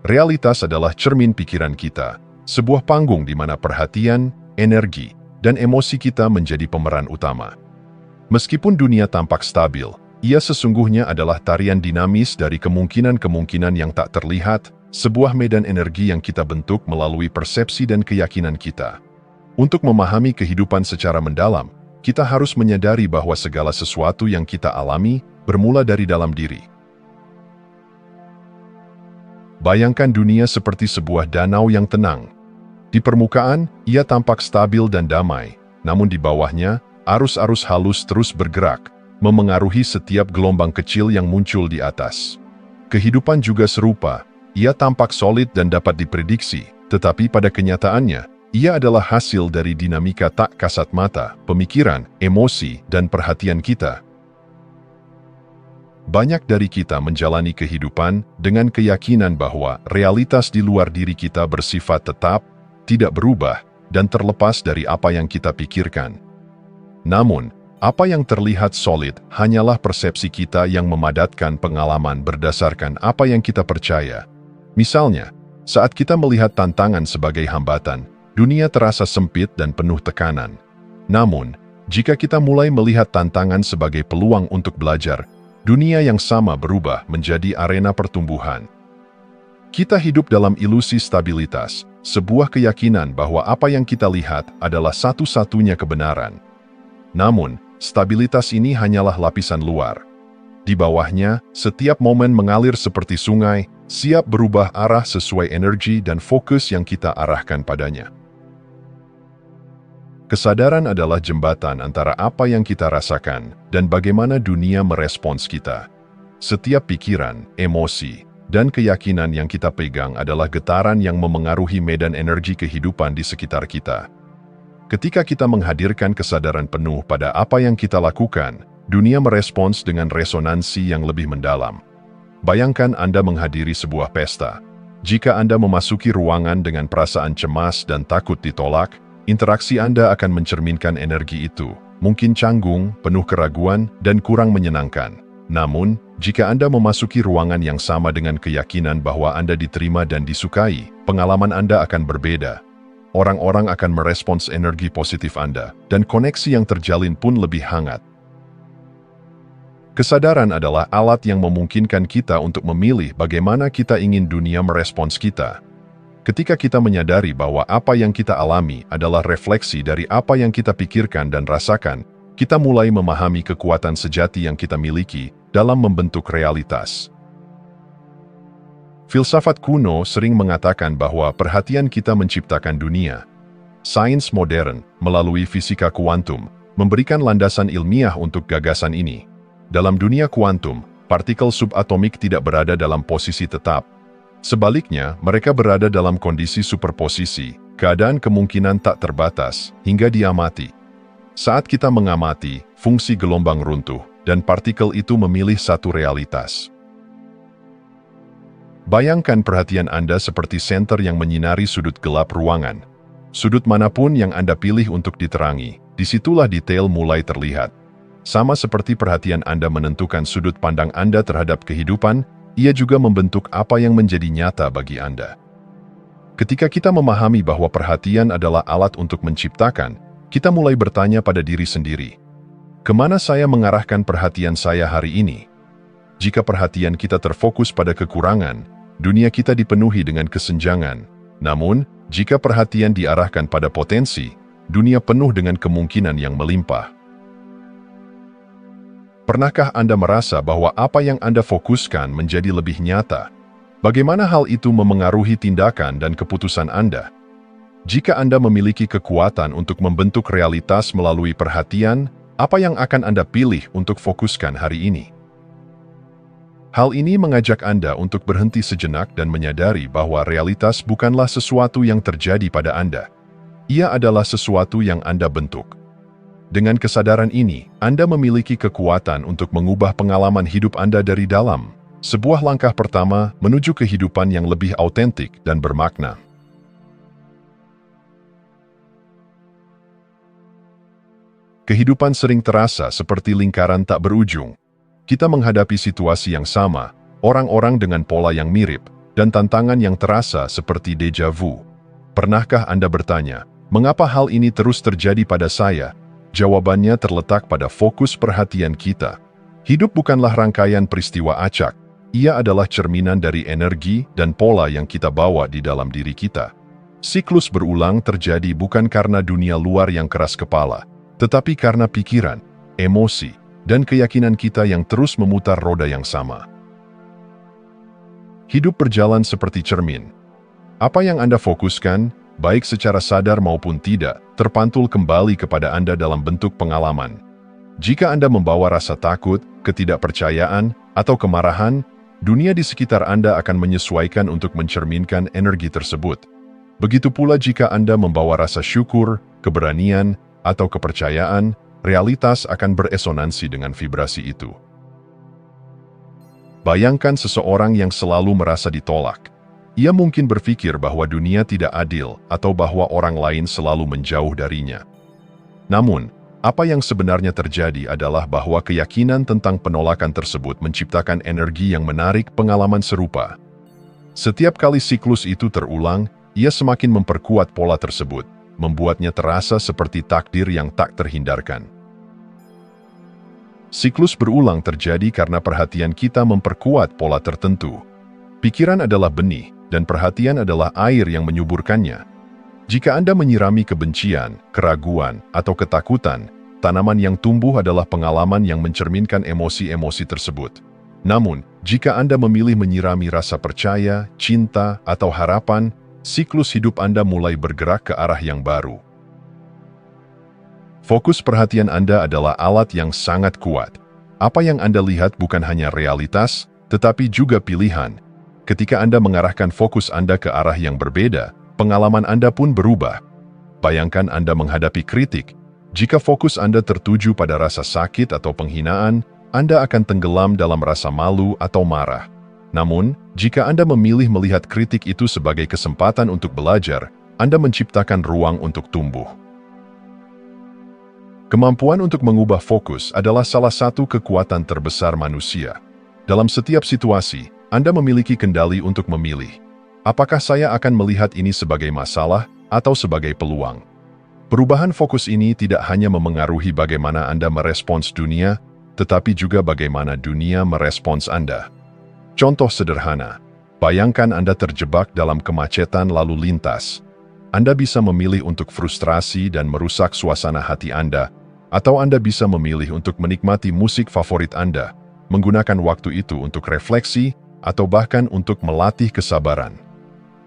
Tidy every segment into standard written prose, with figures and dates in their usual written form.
realitas adalah cermin pikiran kita, sebuah panggung di mana perhatian, energi, dan emosi kita menjadi pemeran utama. Meskipun dunia tampak stabil, ia sesungguhnya adalah tarian dinamis dari kemungkinan-kemungkinan yang tak terlihat, sebuah medan energi yang kita bentuk melalui persepsi dan keyakinan kita. Untuk memahami kehidupan secara mendalam, kita harus menyadari bahwa segala sesuatu yang kita alami bermula dari dalam diri. Bayangkan dunia seperti sebuah danau yang tenang. Di permukaan, ia tampak stabil dan damai, namun di bawahnya, arus-arus halus terus bergerak, memengaruhi setiap gelombang kecil yang muncul di atas. Kehidupan juga serupa, ia tampak solid dan dapat diprediksi, tetapi pada kenyataannya, ia adalah hasil dari dinamika tak kasat mata, pemikiran, emosi, dan perhatian kita. Banyak dari kita menjalani kehidupan dengan keyakinan bahwa realitas di luar diri kita bersifat tetap, tidak berubah, dan terlepas dari apa yang kita pikirkan. Namun, apa yang terlihat solid hanyalah persepsi kita yang memadatkan pengalaman berdasarkan apa yang kita percaya. Misalnya, saat kita melihat tantangan sebagai hambatan, dunia terasa sempit dan penuh tekanan. Namun, jika kita mulai melihat tantangan sebagai peluang untuk belajar, dunia yang sama berubah menjadi arena pertumbuhan. Kita hidup dalam ilusi stabilitas, sebuah keyakinan bahwa apa yang kita lihat adalah satu-satunya kebenaran. Namun, stabilitas ini hanyalah lapisan luar. Di bawahnya, setiap momen mengalir seperti sungai, siap berubah arah sesuai energi dan fokus yang kita arahkan padanya. Kesadaran adalah jembatan antara apa yang kita rasakan dan bagaimana dunia merespons kita. Setiap pikiran, emosi, dan keyakinan yang kita pegang adalah getaran yang memengaruhi medan energi kehidupan di sekitar kita. Ketika kita menghadirkan kesadaran penuh pada apa yang kita lakukan, dunia merespons dengan resonansi yang lebih mendalam. Bayangkan Anda menghadiri sebuah pesta. Jika Anda memasuki ruangan dengan perasaan cemas dan takut ditolak, interaksi Anda akan mencerminkan energi itu, mungkin canggung, penuh keraguan, dan kurang menyenangkan. Namun, jika Anda memasuki ruangan yang sama dengan keyakinan bahwa Anda diterima dan disukai, pengalaman Anda akan berbeda. Orang-orang akan merespons energi positif Anda, dan koneksi yang terjalin pun lebih hangat. Kesadaran adalah alat yang memungkinkan kita untuk memilih bagaimana kita ingin dunia merespons kita. Ketika kita menyadari bahwa apa yang kita alami adalah refleksi dari apa yang kita pikirkan dan rasakan, kita mulai memahami kekuatan sejati yang kita miliki dalam membentuk realitas. Filsafat kuno sering mengatakan bahwa perhatian kita menciptakan dunia. Sains modern, melalui fisika kuantum, memberikan landasan ilmiah untuk gagasan ini. Dalam dunia kuantum, partikel subatomik tidak berada dalam posisi tetap. Sebaliknya, mereka berada dalam kondisi superposisi, keadaan kemungkinan tak terbatas, hingga diamati. Saat kita mengamati, fungsi gelombang runtuh, dan partikel itu memilih satu realitas. Bayangkan perhatian Anda seperti senter yang menyinari sudut gelap ruangan. Sudut manapun yang Anda pilih untuk diterangi, disitulah detail mulai terlihat. Sama seperti perhatian Anda menentukan sudut pandang Anda terhadap kehidupan, ia juga membentuk apa yang menjadi nyata bagi Anda. Ketika kita memahami bahwa perhatian adalah alat untuk menciptakan, kita mulai bertanya pada diri sendiri, kemana saya mengarahkan perhatian saya hari ini? Jika perhatian kita terfokus pada kekurangan, dunia kita dipenuhi dengan kesenjangan. Namun, jika perhatian diarahkan pada potensi, dunia penuh dengan kemungkinan yang melimpah. Pernahkah Anda merasa bahwa apa yang Anda fokuskan menjadi lebih nyata? Bagaimana hal itu memengaruhi tindakan dan keputusan Anda? Jika Anda memiliki kekuatan untuk membentuk realitas melalui perhatian, apa yang akan Anda pilih untuk fokuskan hari ini? Hal ini mengajak Anda untuk berhenti sejenak dan menyadari bahwa realitas bukanlah sesuatu yang terjadi pada Anda. Ia adalah sesuatu yang Anda bentuk. Dengan kesadaran ini, Anda memiliki kekuatan untuk mengubah pengalaman hidup Anda dari dalam. Sebuah langkah pertama menuju kehidupan yang lebih autentik dan bermakna. Kehidupan sering terasa seperti lingkaran tak berujung. Kita menghadapi situasi yang sama, orang-orang dengan pola yang mirip, dan tantangan yang terasa seperti deja vu. Pernahkah Anda bertanya, mengapa hal ini terus terjadi pada saya? Jawabannya terletak pada fokus perhatian kita. Hidup bukanlah rangkaian peristiwa acak. Ia adalah cerminan dari energi dan pola yang kita bawa di dalam diri kita. Siklus berulang terjadi bukan karena dunia luar yang keras kepala, tetapi karena pikiran, emosi, dan keyakinan kita yang terus memutar roda yang sama. Hidup berjalan seperti cermin. Apa yang Anda fokuskan, baik secara sadar maupun tidak, terpantul kembali kepada Anda dalam bentuk pengalaman. Jika Anda membawa rasa takut, ketidakpercayaan, atau kemarahan, dunia di sekitar Anda akan menyesuaikan untuk mencerminkan energi tersebut. Begitu pula jika Anda membawa rasa syukur, keberanian, atau kepercayaan, realitas akan beresonansi dengan vibrasi itu. Bayangkan seseorang yang selalu merasa ditolak. Ia mungkin berpikir bahwa dunia tidak adil atau bahwa orang lain selalu menjauh darinya. Namun, apa yang sebenarnya terjadi adalah bahwa keyakinan tentang penolakan tersebut menciptakan energi yang menarik pengalaman serupa. Setiap kali siklus itu terulang, ia semakin memperkuat pola tersebut, membuatnya terasa seperti takdir yang tak terhindarkan. Siklus berulang terjadi karena perhatian kita memperkuat pola tertentu. Pikiran adalah benih, dan perhatian adalah air yang menyuburkannya. Jika Anda menyirami kebencian, keraguan, atau ketakutan, tanaman yang tumbuh adalah pengalaman yang mencerminkan emosi-emosi tersebut. Namun, jika Anda memilih menyirami rasa percaya, cinta, atau harapan, siklus hidup Anda mulai bergerak ke arah yang baru. Fokus perhatian Anda adalah alat yang sangat kuat. Apa yang Anda lihat bukan hanya realitas, tetapi juga pilihan. Ketika Anda mengarahkan fokus Anda ke arah yang berbeda, pengalaman Anda pun berubah. Bayangkan Anda menghadapi kritik. Jika fokus Anda tertuju pada rasa sakit atau penghinaan, Anda akan tenggelam dalam rasa malu atau marah. Namun, jika Anda memilih melihat kritik itu sebagai kesempatan untuk belajar, Anda menciptakan ruang untuk tumbuh. Kemampuan untuk mengubah fokus adalah salah satu kekuatan terbesar manusia. Dalam setiap situasi, Anda memiliki kendali untuk memilih. Apakah saya akan melihat ini sebagai masalah atau sebagai peluang? Perubahan fokus ini tidak hanya memengaruhi bagaimana Anda merespons dunia, tetapi juga bagaimana dunia merespons Anda. Contoh sederhana, bayangkan Anda terjebak dalam kemacetan lalu lintas. Anda bisa memilih untuk frustrasi dan merusak suasana hati Anda, atau Anda bisa memilih untuk menikmati musik favorit Anda, menggunakan waktu itu untuk refleksi, atau bahkan untuk melatih kesabaran.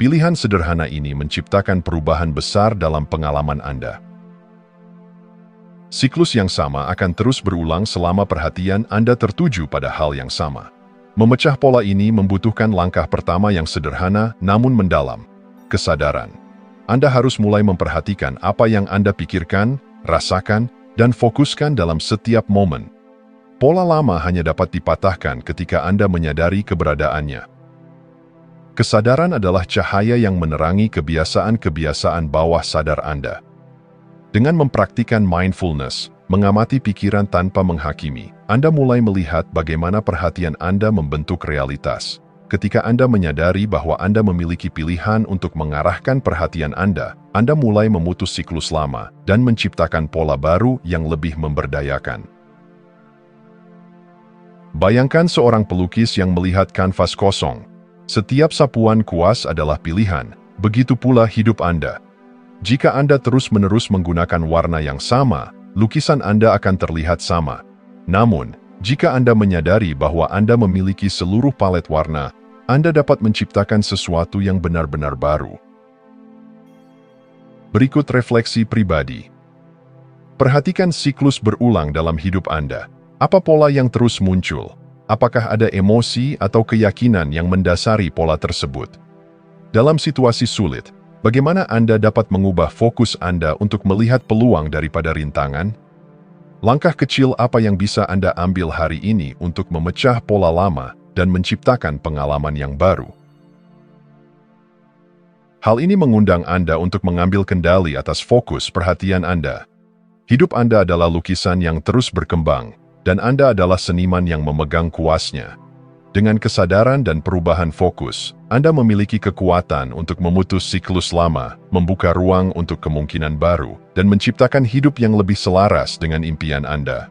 Pilihan sederhana ini menciptakan perubahan besar dalam pengalaman Anda. Siklus yang sama akan terus berulang selama perhatian Anda tertuju pada hal yang sama. Memecah pola ini membutuhkan langkah pertama yang sederhana namun mendalam, kesadaran. Anda harus mulai memperhatikan apa yang Anda pikirkan, rasakan, dan fokuskan dalam setiap momen. Pola lama hanya dapat dipatahkan ketika Anda menyadari keberadaannya. Kesadaran adalah cahaya yang menerangi kebiasaan-kebiasaan bawah sadar Anda. Dengan mempraktikkan mindfulness, mengamati pikiran tanpa menghakimi, Anda mulai melihat bagaimana perhatian Anda membentuk realitas. Ketika Anda menyadari bahwa Anda memiliki pilihan untuk mengarahkan perhatian Anda mulai memutus siklus lama dan menciptakan pola baru yang lebih memberdayakan. Bayangkan seorang pelukis yang melihat kanvas kosong. Setiap sapuan kuas adalah pilihan, begitu pula hidup Anda. Jika Anda terus-menerus menggunakan warna yang sama, lukisan Anda akan terlihat sama. Namun, jika Anda menyadari bahwa Anda memiliki seluruh palet warna, Anda dapat menciptakan sesuatu yang benar-benar baru. Berikut refleksi pribadi. Perhatikan siklus berulang dalam hidup Anda. Apa pola yang terus muncul? Apakah ada emosi atau keyakinan yang mendasari pola tersebut? Dalam situasi sulit, bagaimana Anda dapat mengubah fokus Anda untuk melihat peluang daripada rintangan? Langkah kecil apa yang bisa Anda ambil hari ini untuk memecah pola lama dan menciptakan pengalaman yang baru? Hal ini mengundang Anda untuk mengambil kendali atas fokus perhatian Anda. Hidup Anda adalah lukisan yang terus berkembang, dan Anda adalah seniman yang memegang kuasnya. Dengan kesadaran dan perubahan fokus, Anda memiliki kekuatan untuk memutus siklus lama, membuka ruang untuk kemungkinan baru, dan menciptakan hidup yang lebih selaras dengan impian Anda.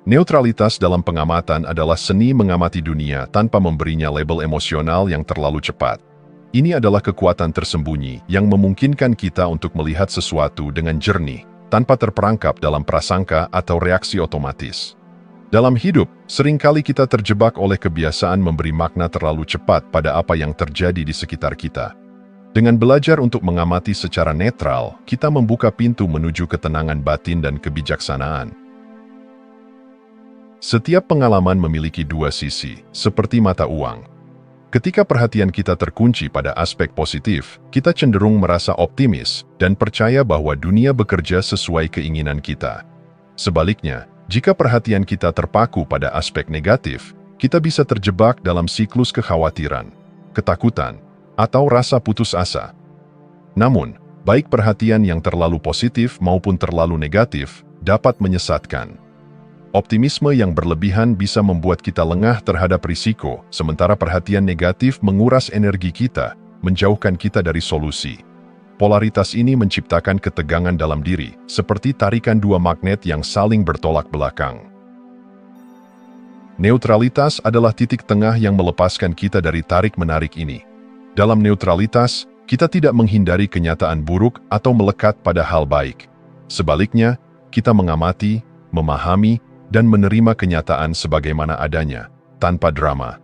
Neutralitas dalam pengamatan adalah seni mengamati dunia tanpa memberinya label emosional yang terlalu cepat. Ini adalah kekuatan tersembunyi yang memungkinkan kita untuk melihat sesuatu dengan jernih, tanpa terperangkap dalam prasangka atau reaksi otomatis. Dalam hidup, seringkali kita terjebak oleh kebiasaan memberi makna terlalu cepat pada apa yang terjadi di sekitar kita. Dengan belajar untuk mengamati secara netral, kita membuka pintu menuju ketenangan batin dan kebijaksanaan. Setiap pengalaman memiliki dua sisi, seperti mata uang. Ketika perhatian kita terkunci pada aspek positif, kita cenderung merasa optimis dan percaya bahwa dunia bekerja sesuai keinginan kita. Sebaliknya, jika perhatian kita terpaku pada aspek negatif, kita bisa terjebak dalam siklus kekhawatiran, ketakutan, atau rasa putus asa. Namun, baik perhatian yang terlalu positif maupun terlalu negatif dapat menyesatkan. Optimisme yang berlebihan bisa membuat kita lengah terhadap risiko, sementara perhatian negatif menguras energi kita, menjauhkan kita dari solusi. Polaritas ini menciptakan ketegangan dalam diri, seperti tarikan dua magnet yang saling bertolak belakang. Neutralitas adalah titik tengah yang melepaskan kita dari tarik-menarik ini. Dalam neutralitas, kita tidak menghindari kenyataan buruk atau melekat pada hal baik. Sebaliknya, kita mengamati, memahami, dan menerima kenyataan sebagaimana adanya, tanpa drama.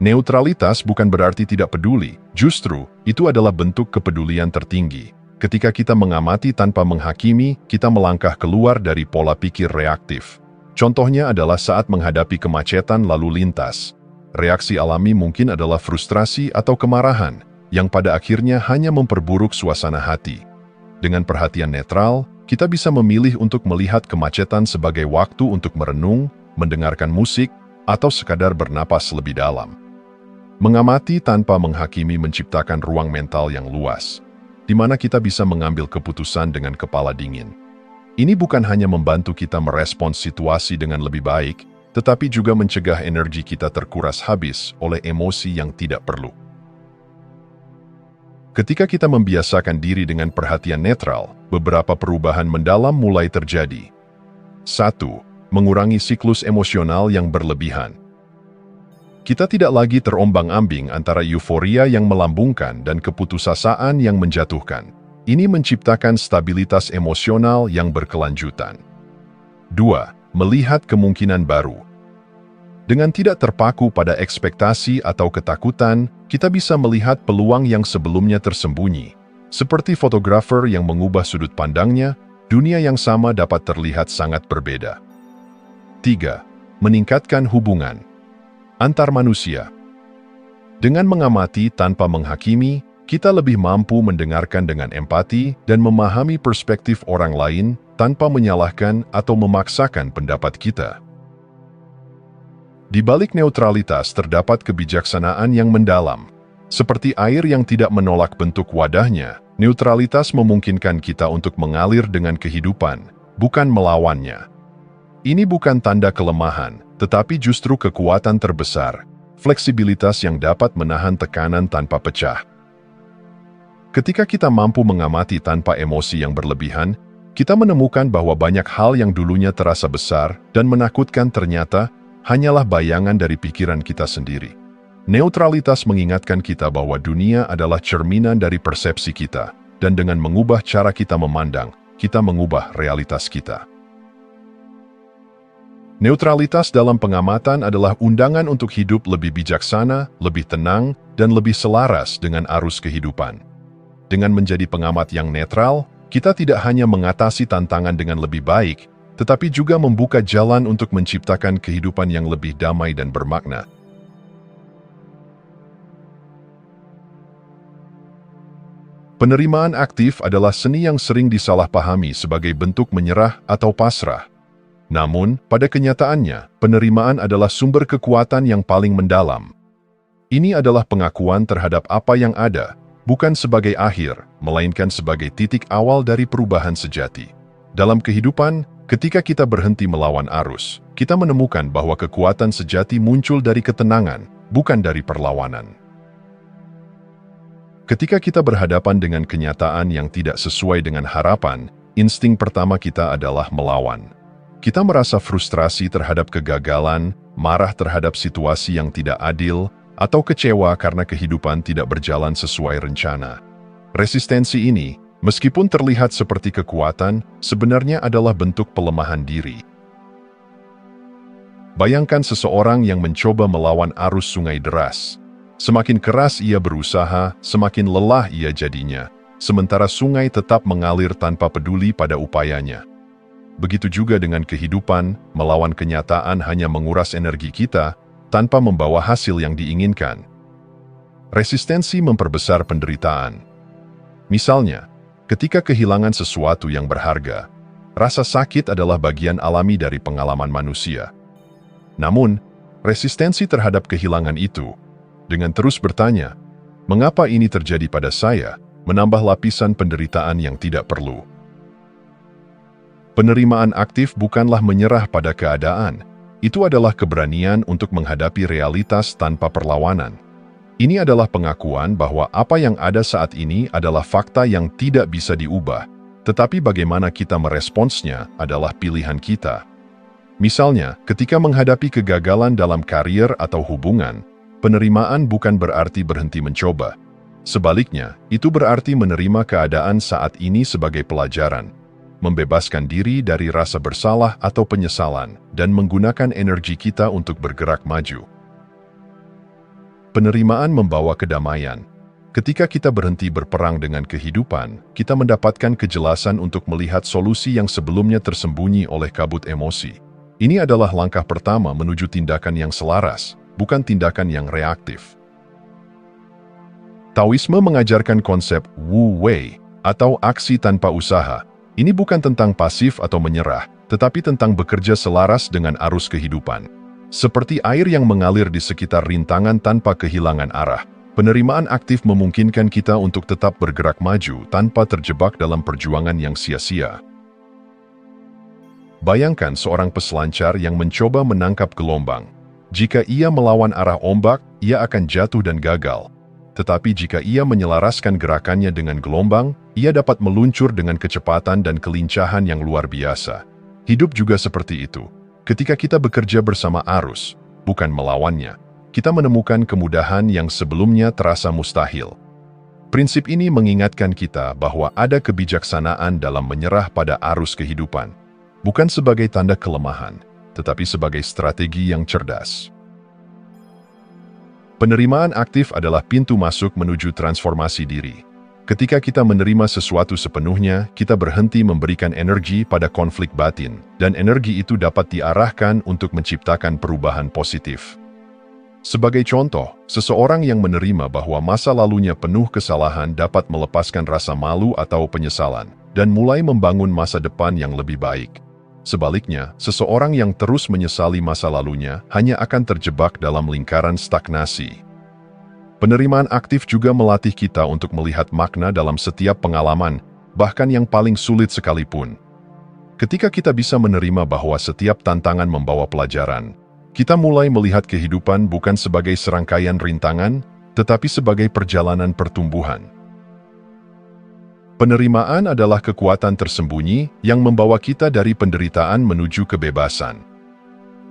Neutralitas bukan berarti tidak peduli, justru itu adalah bentuk kepedulian tertinggi. Ketika kita mengamati tanpa menghakimi, kita melangkah keluar dari pola pikir reaktif. Contohnya adalah saat menghadapi kemacetan lalu lintas. Reaksi alami mungkin adalah frustrasi atau kemarahan, yang pada akhirnya hanya memperburuk suasana hati. Dengan perhatian netral, kita bisa memilih untuk melihat kemacetan sebagai waktu untuk merenung, mendengarkan musik, atau sekadar bernapas lebih dalam. Mengamati tanpa menghakimi menciptakan ruang mental yang luas, di mana kita bisa mengambil keputusan dengan kepala dingin. Ini bukan hanya membantu kita merespons situasi dengan lebih baik, tetapi juga mencegah energi kita terkuras habis oleh emosi yang tidak perlu. Ketika kita membiasakan diri dengan perhatian netral, beberapa perubahan mendalam mulai terjadi. 1. Mengurangi siklus emosional yang berlebihan. Kita tidak lagi terombang-ambing antara euforia yang melambungkan dan keputusasaan yang menjatuhkan. Ini menciptakan stabilitas emosional yang berkelanjutan. 2. Melihat kemungkinan baru. Dengan tidak terpaku pada ekspektasi atau ketakutan, kita bisa melihat peluang yang sebelumnya tersembunyi. Seperti fotografer yang mengubah sudut pandangnya, dunia yang sama dapat terlihat sangat berbeda. 3. Meningkatkan hubungan antar manusia. Dengan mengamati tanpa menghakimi, kita lebih mampu mendengarkan dengan empati dan memahami perspektif orang lain tanpa menyalahkan atau memaksakan pendapat kita. Di balik neutralitas terdapat kebijaksanaan yang mendalam. Seperti air yang tidak menolak bentuk wadahnya, neutralitas memungkinkan kita untuk mengalir dengan kehidupan, bukan melawannya. Ini bukan tanda kelemahan, tetapi justru kekuatan terbesar, fleksibilitas yang dapat menahan tekanan tanpa pecah. Ketika kita mampu mengamati tanpa emosi yang berlebihan, kita menemukan bahwa banyak hal yang dulunya terasa besar dan menakutkan ternyata hanyalah bayangan dari pikiran kita sendiri. Neutralitas mengingatkan kita bahwa dunia adalah cerminan dari persepsi kita, dan dengan mengubah cara kita memandang, kita mengubah realitas kita. Neutralitas dalam pengamatan adalah undangan untuk hidup lebih bijaksana, lebih tenang, dan lebih selaras dengan arus kehidupan. Dengan menjadi pengamat yang netral, kita tidak hanya mengatasi tantangan dengan lebih baik, tetapi juga membuka jalan untuk menciptakan kehidupan yang lebih damai dan bermakna. Penerimaan aktif adalah seni yang sering disalahpahami sebagai bentuk menyerah atau pasrah. Namun, pada kenyataannya, penerimaan adalah sumber kekuatan yang paling mendalam. Ini adalah pengakuan terhadap apa yang ada, bukan sebagai akhir, melainkan sebagai titik awal dari perubahan sejati. Dalam kehidupan, ketika kita berhenti melawan arus, kita menemukan bahwa kekuatan sejati muncul dari ketenangan, bukan dari perlawanan. Ketika kita berhadapan dengan kenyataan yang tidak sesuai dengan harapan, insting pertama kita adalah melawan. Kita merasa frustrasi terhadap kegagalan, marah terhadap situasi yang tidak adil, atau kecewa karena kehidupan tidak berjalan sesuai rencana. Resistensi ini, meskipun terlihat seperti kekuatan, sebenarnya adalah bentuk pelemahan diri. Bayangkan seseorang yang mencoba melawan arus sungai deras. Semakin keras ia berusaha, semakin lelah ia jadinya, sementara sungai tetap mengalir tanpa peduli pada upayanya. Begitu juga dengan kehidupan, melawan kenyataan hanya menguras energi kita, tanpa membawa hasil yang diinginkan. Resistensi memperbesar penderitaan. Misalnya, ketika kehilangan sesuatu yang berharga, rasa sakit adalah bagian alami dari pengalaman manusia. Namun, resistensi terhadap kehilangan itu, dengan terus bertanya, "Mengapa ini terjadi pada saya?" menambah lapisan penderitaan yang tidak perlu. Penerimaan aktif bukanlah menyerah pada keadaan. Itu adalah keberanian untuk menghadapi realitas tanpa perlawanan. Ini adalah pengakuan bahwa apa yang ada saat ini adalah fakta yang tidak bisa diubah, tetapi bagaimana kita meresponsnya adalah pilihan kita. Misalnya, ketika menghadapi kegagalan dalam karier atau hubungan, penerimaan bukan berarti berhenti mencoba. Sebaliknya, itu berarti menerima keadaan saat ini sebagai pelajaran, membebaskan diri dari rasa bersalah atau penyesalan, dan menggunakan energi kita untuk bergerak maju. Penerimaan membawa kedamaian. Ketika kita berhenti berperang dengan kehidupan, kita mendapatkan kejelasan untuk melihat solusi yang sebelumnya tersembunyi oleh kabut emosi. Ini adalah langkah pertama menuju tindakan yang selaras, bukan tindakan yang reaktif. Taoisme mengajarkan konsep Wu Wei, atau aksi tanpa usaha. Ini bukan tentang pasif atau menyerah, tetapi tentang bekerja selaras dengan arus kehidupan. Seperti air yang mengalir di sekitar rintangan tanpa kehilangan arah, penerimaan aktif memungkinkan kita untuk tetap bergerak maju tanpa terjebak dalam perjuangan yang sia-sia. Bayangkan seorang peselancar yang mencoba menangkap gelombang. Jika ia melawan arah ombak, ia akan jatuh dan gagal. Tetapi jika ia menyelaraskan gerakannya dengan gelombang, ia dapat meluncur dengan kecepatan dan kelincahan yang luar biasa. Hidup juga seperti itu. Ketika kita bekerja bersama arus, bukan melawannya, kita menemukan kemudahan yang sebelumnya terasa mustahil. Prinsip ini mengingatkan kita bahwa ada kebijaksanaan dalam menyerah pada arus kehidupan, bukan sebagai tanda kelemahan, tetapi sebagai strategi yang cerdas. Penerimaan aktif adalah pintu masuk menuju transformasi diri. Ketika kita menerima sesuatu sepenuhnya, kita berhenti memberikan energi pada konflik batin, dan energi itu dapat diarahkan untuk menciptakan perubahan positif. Sebagai contoh, seseorang yang menerima bahwa masa lalunya penuh kesalahan dapat melepaskan rasa malu atau penyesalan, dan mulai membangun masa depan yang lebih baik. Sebaliknya, seseorang yang terus menyesali masa lalunya hanya akan terjebak dalam lingkaran stagnasi. Penerimaan aktif juga melatih kita untuk melihat makna dalam setiap pengalaman, bahkan yang paling sulit sekalipun. Ketika kita bisa menerima bahwa setiap tantangan membawa pelajaran, kita mulai melihat kehidupan bukan sebagai serangkaian rintangan, tetapi sebagai perjalanan pertumbuhan. Penerimaan adalah kekuatan tersembunyi yang membawa kita dari penderitaan menuju kebebasan.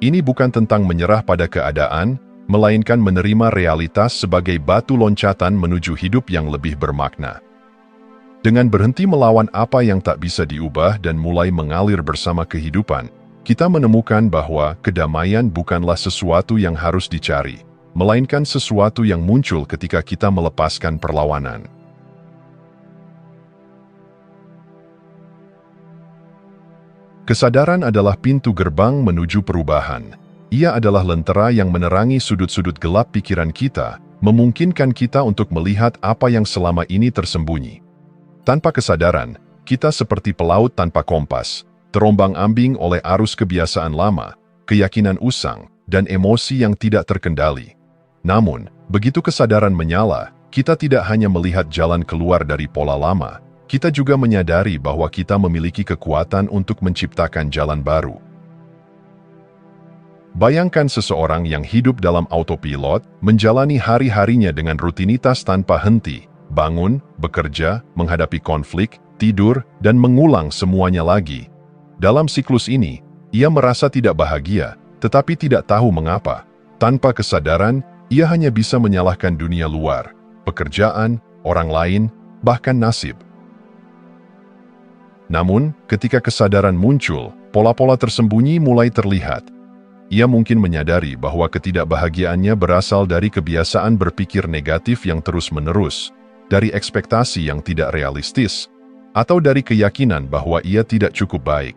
Ini bukan tentang menyerah pada keadaan, melainkan menerima realitas sebagai batu loncatan menuju hidup yang lebih bermakna. Dengan berhenti melawan apa yang tak bisa diubah dan mulai mengalir bersama kehidupan, kita menemukan bahwa kedamaian bukanlah sesuatu yang harus dicari, melainkan sesuatu yang muncul ketika kita melepaskan perlawanan. Kesadaran adalah pintu gerbang menuju perubahan. Ia adalah lentera yang menerangi sudut-sudut gelap pikiran kita, memungkinkan kita untuk melihat apa yang selama ini tersembunyi. Tanpa kesadaran, kita seperti pelaut tanpa kompas, terombang-ambing oleh arus kebiasaan lama, keyakinan usang, dan emosi yang tidak terkendali. Namun, begitu kesadaran menyala, kita tidak hanya melihat jalan keluar dari pola lama, kita juga menyadari bahwa kita memiliki kekuatan untuk menciptakan jalan baru. Bayangkan seseorang yang hidup dalam autopilot, menjalani hari-harinya dengan rutinitas tanpa henti, bangun, bekerja, menghadapi konflik, tidur, dan mengulang semuanya lagi. Dalam siklus ini, ia merasa tidak bahagia, tetapi tidak tahu mengapa. Tanpa kesadaran, ia hanya bisa menyalahkan dunia luar, pekerjaan, orang lain, bahkan nasib. Namun, ketika kesadaran muncul, pola-pola tersembunyi mulai terlihat. Ia mungkin menyadari bahwa ketidakbahagiaannya berasal dari kebiasaan berpikir negatif yang terus-menerus, dari ekspektasi yang tidak realistis, atau dari keyakinan bahwa ia tidak cukup baik.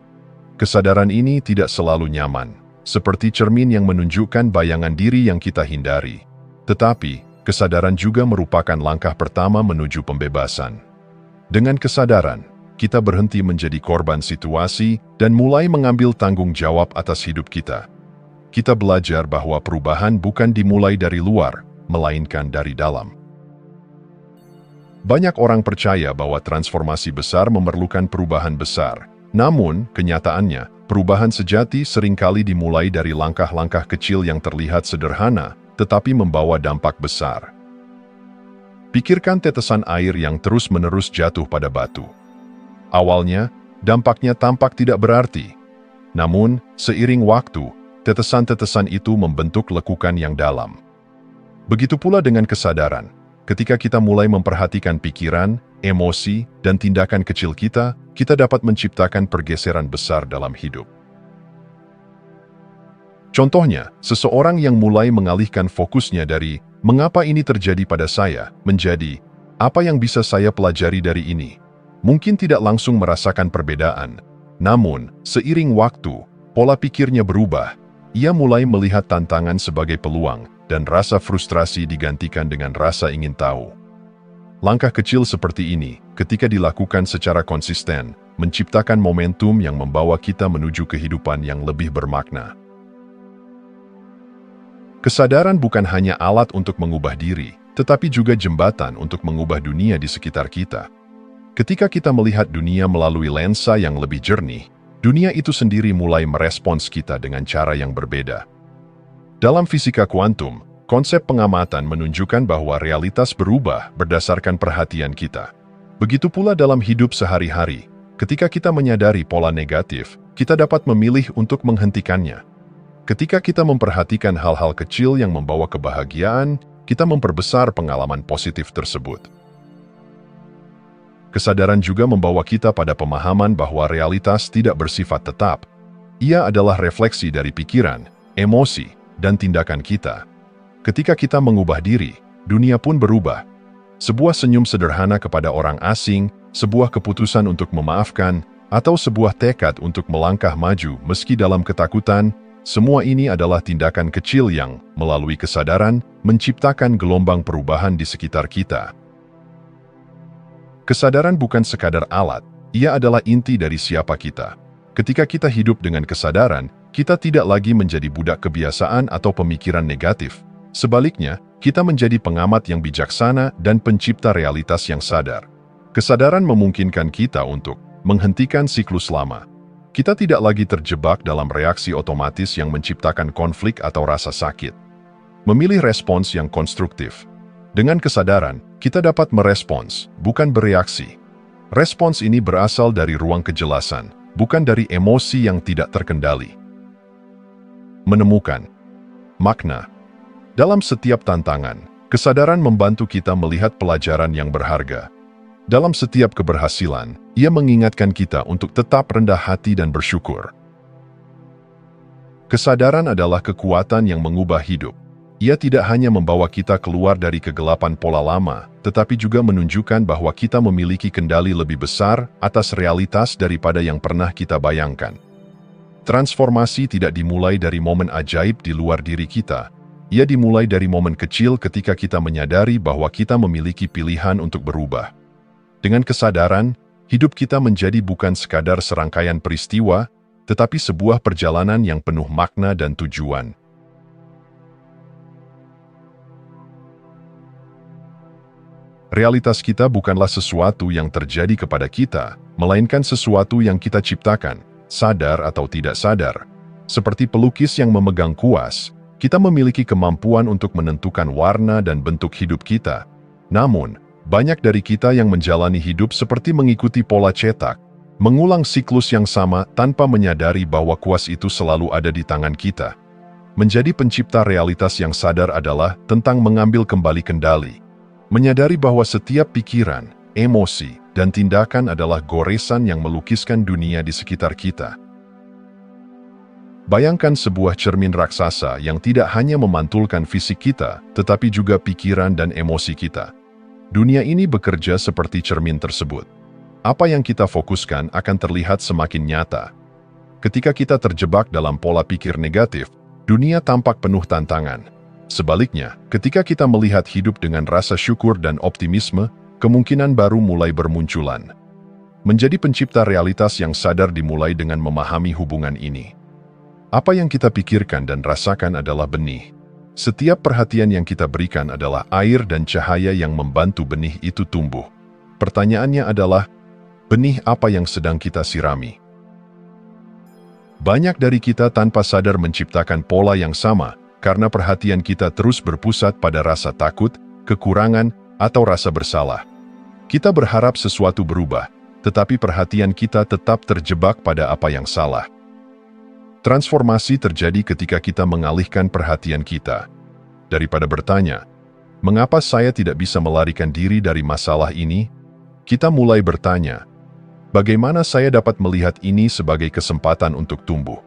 Kesadaran ini tidak selalu nyaman, seperti cermin yang menunjukkan bayangan diri yang kita hindari. Tetapi, kesadaran juga merupakan langkah pertama menuju pembebasan. Dengan kesadaran, kita berhenti menjadi korban situasi dan mulai mengambil tanggung jawab atas hidup kita. Kita belajar bahwa perubahan bukan dimulai dari luar, melainkan dari dalam. Banyak orang percaya bahwa transformasi besar memerlukan perubahan besar. Namun, kenyataannya, perubahan sejati seringkali dimulai dari langkah-langkah kecil yang terlihat sederhana, tetapi membawa dampak besar. Pikirkan tetesan air yang terus-menerus jatuh pada batu. Awalnya, dampaknya tampak tidak berarti. Namun, seiring waktu, tetesan-tetesan itu membentuk lekukan yang dalam. Begitu pula dengan kesadaran. Ketika kita mulai memperhatikan pikiran, emosi, dan tindakan kecil kita, kita dapat menciptakan pergeseran besar dalam hidup. Contohnya, seseorang yang mulai mengalihkan fokusnya dari "mengapa ini terjadi pada saya" menjadi "apa yang bisa saya pelajari dari ini?" Mungkin tidak langsung merasakan perbedaan. Namun, seiring waktu, pola pikirnya berubah. Ia mulai melihat tantangan sebagai peluang, dan rasa frustrasi digantikan dengan rasa ingin tahu. Langkah kecil seperti ini, ketika dilakukan secara konsisten, menciptakan momentum yang membawa kita menuju kehidupan yang lebih bermakna. Kesadaran bukan hanya alat untuk mengubah diri, tetapi juga jembatan untuk mengubah dunia di sekitar kita. Ketika kita melihat dunia melalui lensa yang lebih jernih, dunia itu sendiri mulai merespons kita dengan cara yang berbeda. Dalam fisika kuantum, konsep pengamatan menunjukkan bahwa realitas berubah berdasarkan perhatian kita. Begitu pula dalam hidup sehari-hari, ketika kita menyadari pola negatif, kita dapat memilih untuk menghentikannya. Ketika kita memperhatikan hal-hal kecil yang membawa kebahagiaan, kita memperbesar pengalaman positif tersebut. Kesadaran juga membawa kita pada pemahaman bahwa realitas tidak bersifat tetap. Ia adalah refleksi dari pikiran, emosi, dan tindakan kita. Ketika kita mengubah diri, dunia pun berubah. Sebuah senyum sederhana kepada orang asing, sebuah keputusan untuk memaafkan, atau sebuah tekad untuk melangkah maju meski dalam ketakutan, semua ini adalah tindakan kecil yang, melalui kesadaran, menciptakan gelombang perubahan di sekitar kita. Kesadaran bukan sekadar alat, ia adalah inti dari siapa kita. Ketika kita hidup dengan kesadaran, kita tidak lagi menjadi budak kebiasaan atau pemikiran negatif. Sebaliknya, kita menjadi pengamat yang bijaksana dan pencipta realitas yang sadar. Kesadaran memungkinkan kita untuk menghentikan siklus lama. Kita tidak lagi terjebak dalam reaksi otomatis yang menciptakan konflik atau rasa sakit. Memilih respons yang konstruktif. Dengan kesadaran, kita dapat merespons, bukan bereaksi. Respons ini berasal dari ruang kejelasan, bukan dari emosi yang tidak terkendali. Menemukan makna. Dalam setiap tantangan, kesadaran membantu kita melihat pelajaran yang berharga. Dalam setiap keberhasilan, ia mengingatkan kita untuk tetap rendah hati dan bersyukur. Kesadaran adalah kekuatan yang mengubah hidup. Ia tidak hanya membawa kita keluar dari kegelapan pola lama, tetapi juga menunjukkan bahwa kita memiliki kendali lebih besar atas realitas daripada yang pernah kita bayangkan. Transformasi tidak dimulai dari momen ajaib di luar diri kita. Ia dimulai dari momen kecil ketika kita menyadari bahwa kita memiliki pilihan untuk berubah. Dengan kesadaran, hidup kita menjadi bukan sekadar serangkaian peristiwa, tetapi sebuah perjalanan yang penuh makna dan tujuan. Realitas kita bukanlah sesuatu yang terjadi kepada kita, melainkan sesuatu yang kita ciptakan, sadar atau tidak sadar. Seperti pelukis yang memegang kuas, kita memiliki kemampuan untuk menentukan warna dan bentuk hidup kita. Namun, banyak dari kita yang menjalani hidup seperti mengikuti pola cetak, mengulang siklus yang sama tanpa menyadari bahwa kuas itu selalu ada di tangan kita. Menjadi pencipta realitas yang sadar adalah tentang mengambil kembali kendali. Menyadari bahwa setiap pikiran, emosi, dan tindakan adalah goresan yang melukiskan dunia di sekitar kita. Bayangkan sebuah cermin raksasa yang tidak hanya memantulkan fisik kita, tetapi juga pikiran dan emosi kita. Dunia ini bekerja seperti cermin tersebut. Apa yang kita fokuskan akan terlihat semakin nyata. Ketika kita terjebak dalam pola pikir negatif, dunia tampak penuh tantangan. Sebaliknya, ketika kita melihat hidup dengan rasa syukur dan optimisme, kemungkinan baru mulai bermunculan. Menjadi pencipta realitas yang sadar dimulai dengan memahami hubungan ini. Apa yang kita pikirkan dan rasakan adalah benih. Setiap perhatian yang kita berikan adalah air dan cahaya yang membantu benih itu tumbuh. Pertanyaannya adalah, benih apa yang sedang kita sirami? Banyak dari kita tanpa sadar menciptakan pola yang sama, karena perhatian kita terus berpusat pada rasa takut, kekurangan, atau rasa bersalah. Kita berharap sesuatu berubah, tetapi perhatian kita tetap terjebak pada apa yang salah. Transformasi terjadi ketika kita mengalihkan perhatian kita. Daripada bertanya, "Mengapa saya tidak bisa melarikan diri dari masalah ini?" Kita mulai bertanya, "Bagaimana saya dapat melihat ini sebagai kesempatan untuk tumbuh?"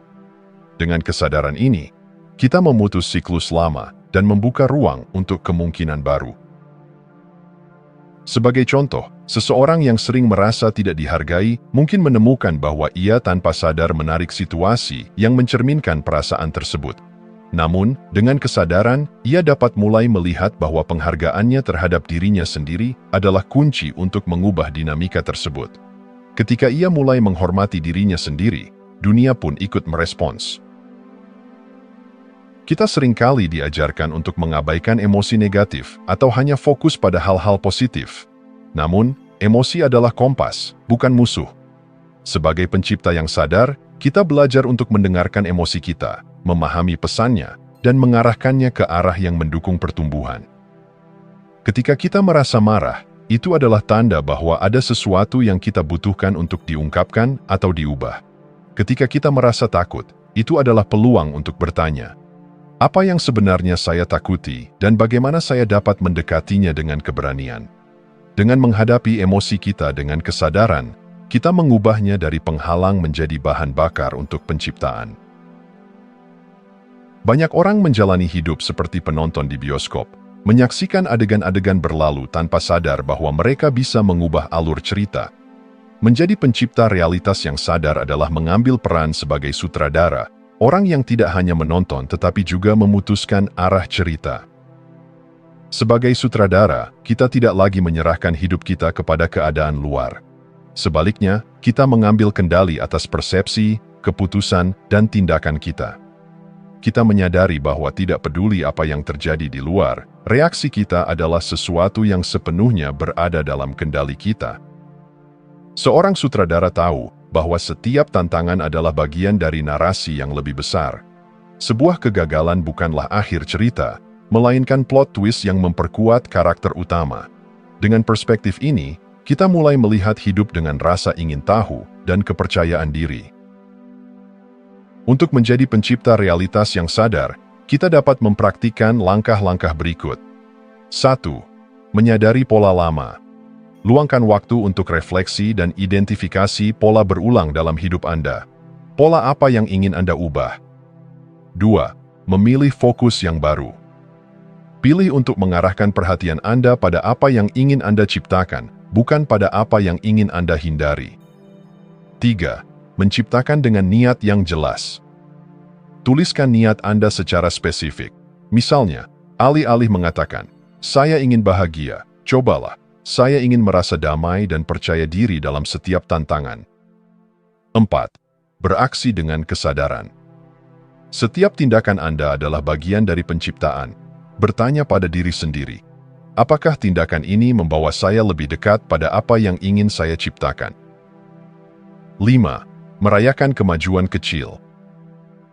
Dengan kesadaran ini, kita memutus siklus lama dan membuka ruang untuk kemungkinan baru. Sebagai contoh, seseorang yang sering merasa tidak dihargai mungkin menemukan bahwa ia tanpa sadar menarik situasi yang mencerminkan perasaan tersebut. Namun, dengan kesadaran, ia dapat mulai melihat bahwa penghargaannya terhadap dirinya sendiri adalah kunci untuk mengubah dinamika tersebut. Ketika ia mulai menghormati dirinya sendiri, dunia pun ikut merespons. Kita seringkali diajarkan untuk mengabaikan emosi negatif atau hanya fokus pada hal-hal positif. Namun, emosi adalah kompas, bukan musuh. Sebagai pencipta yang sadar, kita belajar untuk mendengarkan emosi kita, memahami pesannya, dan mengarahkannya ke arah yang mendukung pertumbuhan. Ketika kita merasa marah, itu adalah tanda bahwa ada sesuatu yang kita butuhkan untuk diungkapkan atau diubah. Ketika kita merasa takut, itu adalah peluang untuk bertanya, apa yang sebenarnya saya takuti dan bagaimana saya dapat mendekatinya dengan keberanian? Dengan menghadapi emosi kita dengan kesadaran, kita mengubahnya dari penghalang menjadi bahan bakar untuk penciptaan. Banyak orang menjalani hidup seperti penonton di bioskop, menyaksikan adegan-adegan berlalu tanpa sadar bahwa mereka bisa mengubah alur cerita. Menjadi pencipta realitas yang sadar adalah mengambil peran sebagai sutradara, orang yang tidak hanya menonton tetapi juga memutuskan arah cerita. Sebagai sutradara, kita tidak lagi menyerahkan hidup kita kepada keadaan luar. Sebaliknya, kita mengambil kendali atas persepsi, keputusan, dan tindakan kita. Kita menyadari bahwa tidak peduli apa yang terjadi di luar, reaksi kita adalah sesuatu yang sepenuhnya berada dalam kendali kita. Seorang sutradara tahu bahwa setiap tantangan adalah bagian dari narasi yang lebih besar. Sebuah kegagalan bukanlah akhir cerita, melainkan plot twist yang memperkuat karakter utama. Dengan perspektif ini, kita mulai melihat hidup dengan rasa ingin tahu dan kepercayaan diri. Untuk menjadi pencipta realitas yang sadar, kita dapat mempraktikkan langkah-langkah berikut. 1. Menyadari pola lama. Luangkan waktu untuk refleksi dan identifikasi pola berulang dalam hidup Anda. Pola apa yang ingin Anda ubah? 2. Memilih fokus yang baru. Pilih untuk mengarahkan perhatian Anda pada apa yang ingin Anda ciptakan, bukan pada apa yang ingin Anda hindari. 3. Menciptakan dengan niat yang jelas. Tuliskan niat Anda secara spesifik. Misalnya, alih-alih mengatakan, "Saya ingin bahagia," cobalah, "Saya ingin merasa damai dan percaya diri dalam setiap tantangan." 4. Beraksi dengan kesadaran. Setiap tindakan Anda adalah bagian dari penciptaan. Bertanya pada diri sendiri, Apakah tindakan ini membawa saya lebih dekat pada apa yang ingin saya ciptakan? 5. Merayakan kemajuan kecil.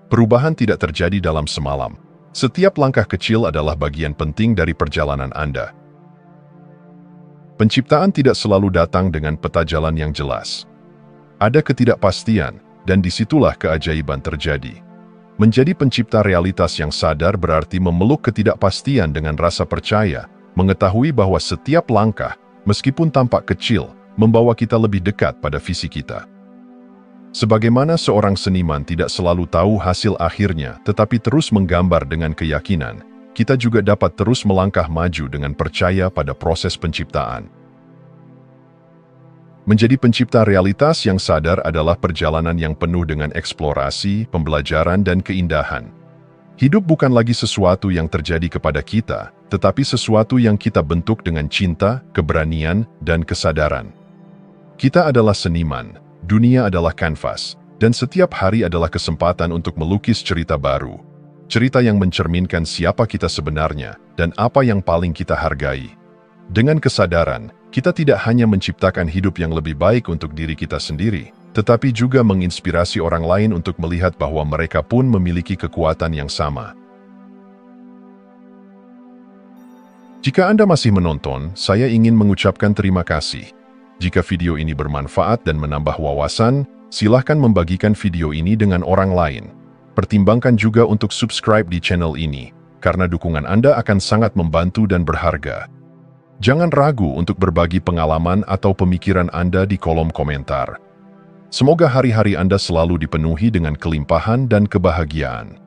Perubahan tidak terjadi dalam semalam. Setiap langkah kecil adalah bagian penting dari perjalanan Anda. Penciptaan tidak selalu datang dengan peta jalan yang jelas. Ada ketidakpastian, dan disitulah keajaiban terjadi. Menjadi pencipta realitas yang sadar berarti memeluk ketidakpastian dengan rasa percaya, mengetahui bahwa setiap langkah, meskipun tampak kecil, membawa kita lebih dekat pada visi kita. Sebagaimana seorang seniman tidak selalu tahu hasil akhirnya, tetapi terus menggambar dengan keyakinan, kita juga dapat terus melangkah maju dengan percaya pada proses penciptaan. Menjadi pencipta realitas yang sadar adalah perjalanan yang penuh dengan eksplorasi, pembelajaran, dan keindahan. Hidup bukan lagi sesuatu yang terjadi kepada kita, tetapi sesuatu yang kita bentuk dengan cinta, keberanian, dan kesadaran. Kita adalah seniman, dunia adalah kanvas, dan setiap hari adalah kesempatan untuk melukis cerita baru. Cerita yang mencerminkan siapa kita sebenarnya dan apa yang paling kita hargai. Dengan kesadaran, kita tidak hanya menciptakan hidup yang lebih baik untuk diri kita sendiri, tetapi juga menginspirasi orang lain untuk melihat bahwa mereka pun memiliki kekuatan yang sama. Jika Anda masih menonton, saya ingin mengucapkan terima kasih. Jika video ini bermanfaat dan menambah wawasan, silahkan membagikan video ini dengan orang lain. Pertimbangkan juga untuk subscribe di channel ini, karena dukungan Anda akan sangat membantu dan berharga. Jangan ragu untuk berbagi pengalaman atau pemikiran Anda di kolom komentar. Semoga hari-hari Anda selalu dipenuhi dengan kelimpahan dan kebahagiaan.